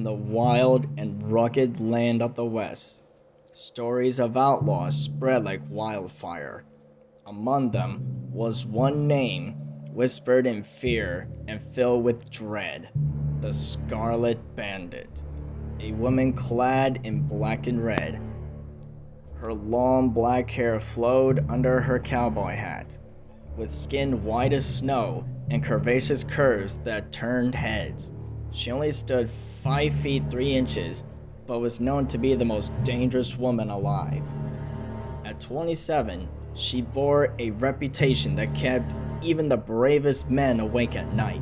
From the wild and rugged land of the West, stories of outlaws spread like wildfire. Among them was one name, whispered in fear and filled with dread: the Scarlet Bandit. A woman clad in black and red. Her long black hair flowed under her cowboy hat, with skin white as snow and curvaceous curves that turned heads. She only stood 5 feet 3 inches, but was known to be the most dangerous woman alive. At 27, she bore a reputation that kept even the bravest men awake at night.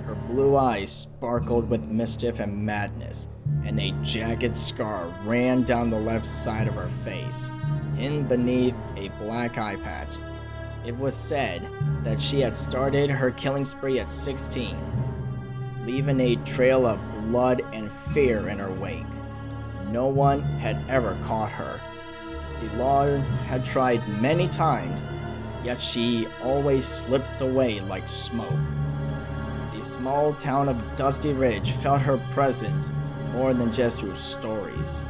Her blue eyes sparkled with mischief and madness, and a jagged scar ran down the left side of her face, in beneath a black eye patch. It was said that she had started her killing spree at 16, leaving a trail of blood and fear in her wake. No one had ever caught her. The law had tried many times, yet she always slipped away like smoke. The small town of Dusty Ridge felt her presence more than just through stories.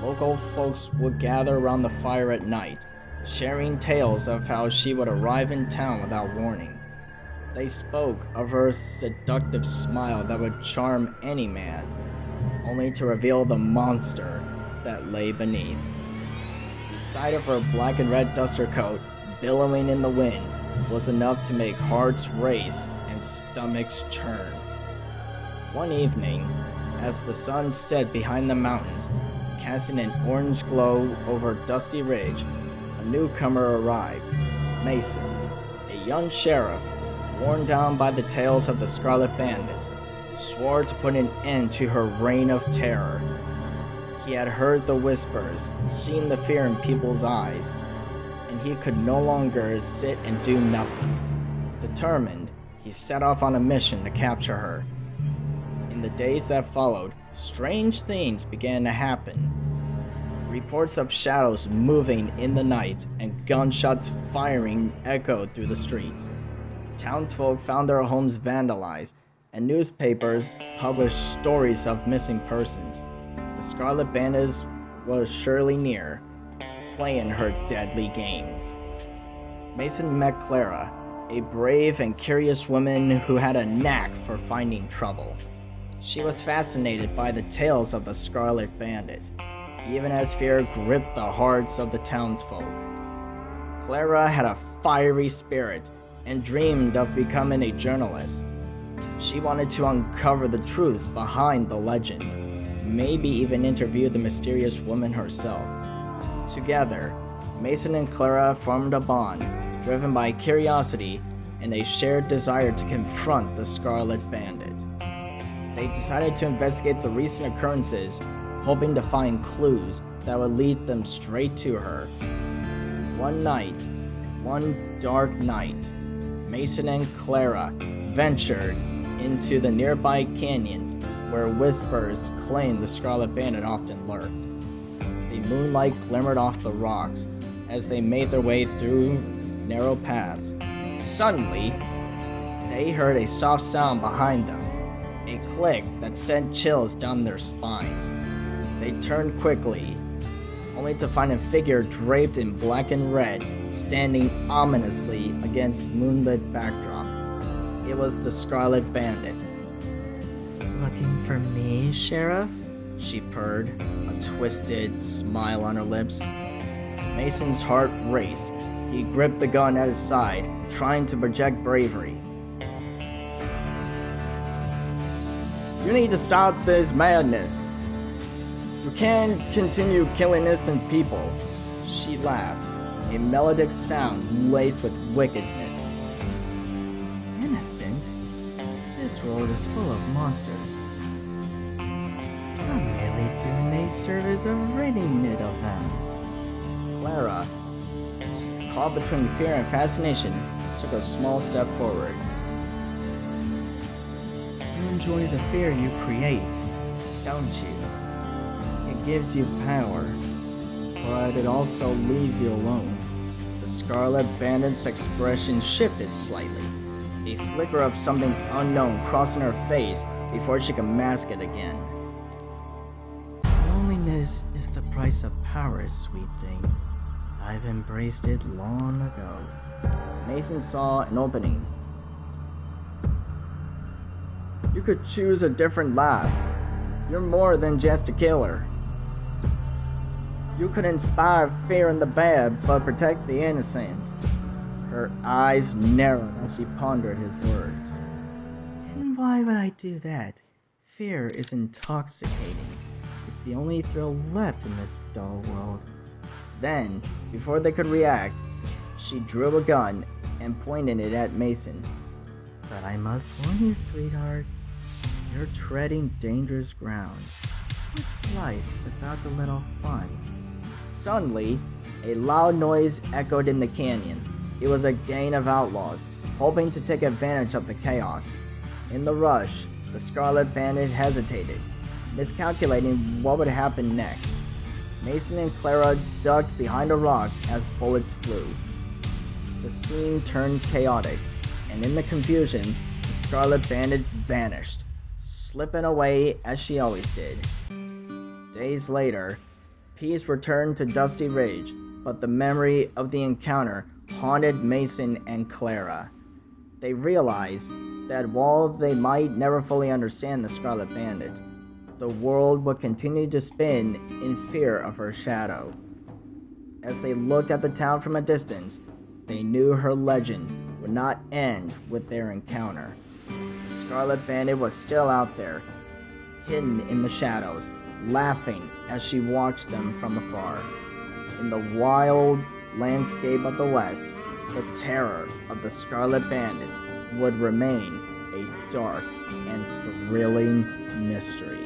Local folks would gather around the fire at night, sharing tales of how she would arrive in town without warning. They spoke of her seductive smile that would charm any man, only to reveal the monster that lay beneath. The sight of her black and red duster coat billowing in the wind was enough to make hearts race and stomachs churn. One evening, as the sun set behind the mountains, casting an orange glow over Dusty Ridge, a newcomer arrived. Mason, a young sheriff, worn down by the tales of the Scarlet Bandit, swore to put an end to her reign of terror. He had heard the whispers, seen the fear in people's eyes, and he could no longer sit and do nothing. Determined, he set off on a mission to capture her. In the days that followed, strange things began to happen. Reports of shadows moving in the night and gunshots firing echoed through the streets. Townsfolk found their homes vandalized, and newspapers published stories of missing persons. The Scarlet Bandit was surely near, playing her deadly games. Mason met Clara, a brave and curious woman who had a knack for finding trouble. She was fascinated by the tales of the Scarlet Bandit, even as fear gripped the hearts of the townsfolk. Clara had a fiery spirit and dreamed of becoming a journalist. She wanted to uncover the truths behind the legend, maybe even interview the mysterious woman herself. Together, Mason and Clara formed a bond, driven by curiosity and a shared desire to confront the Scarlet Bandit. They decided to investigate the recent occurrences, hoping to find clues that would lead them straight to her. One dark night, Mason and Clara ventured into the nearby canyon where whispers claimed the Scarlet Bandit often lurked. The moonlight glimmered off the rocks as they made their way through narrow paths. Suddenly, they heard a soft sound behind them, a click that sent chills down their spines. They turned quickly, only to find a figure draped in black and red, standing ominously against the moonlit backdrop. It was the Scarlet Bandit. Looking for me, Sheriff? She purred, a twisted smile on her lips. Mason's heart raced. He gripped the gun at his side, trying to project bravery. You need to stop this madness. You can't continue killing innocent people. She laughed, a melodic sound laced with wickedness. Innocent? This world is full of monsters. I'm merely doing a service of ridding it of them. Clara, caught between fear and fascination, took a small step forward. You enjoy the fear you create, don't you? It gives you power, but it also leaves you alone. The Scarlet Bandit's expression shifted slightly. A flicker of something unknown crossing her face before she could mask it again. Loneliness is the price of power, sweet thing. I've embraced it long ago. Mason saw an opening. You could choose a different life. You're more than just a killer. You could inspire fear in the bad, but protect the innocent. Her eyes narrowed as she pondered his words. And why would I do that? Fear is intoxicating. It's the only thrill left in this dull world. Then, before they could react, she drew a gun and pointed it at Mason. But I must warn you, sweethearts, you're treading dangerous ground. What's life without a little fun? Suddenly, a loud noise echoed in the canyon. It was a gang of outlaws, hoping to take advantage of the chaos. In the rush, the Scarlet Bandit hesitated, miscalculating what would happen next. Mason and Clara ducked behind a rock as bullets flew. The scene turned chaotic, and in the confusion, the Scarlet Bandit vanished, slipping away as she always did. Days later, peace returned to Dusty Ridge, but the memory of the encounter haunted Mason and Clara. They realized that while they might never fully understand the Scarlet Bandit, the world would continue to spin in fear of her shadow. As they looked at the town from a distance, they knew her legend would not end with their encounter. The Scarlet Bandit was still out there, hidden in the shadows, laughing as she watched them from afar. In the wild landscape of the West, the terror of the Scarlet Bandit would remain a dark and thrilling mystery.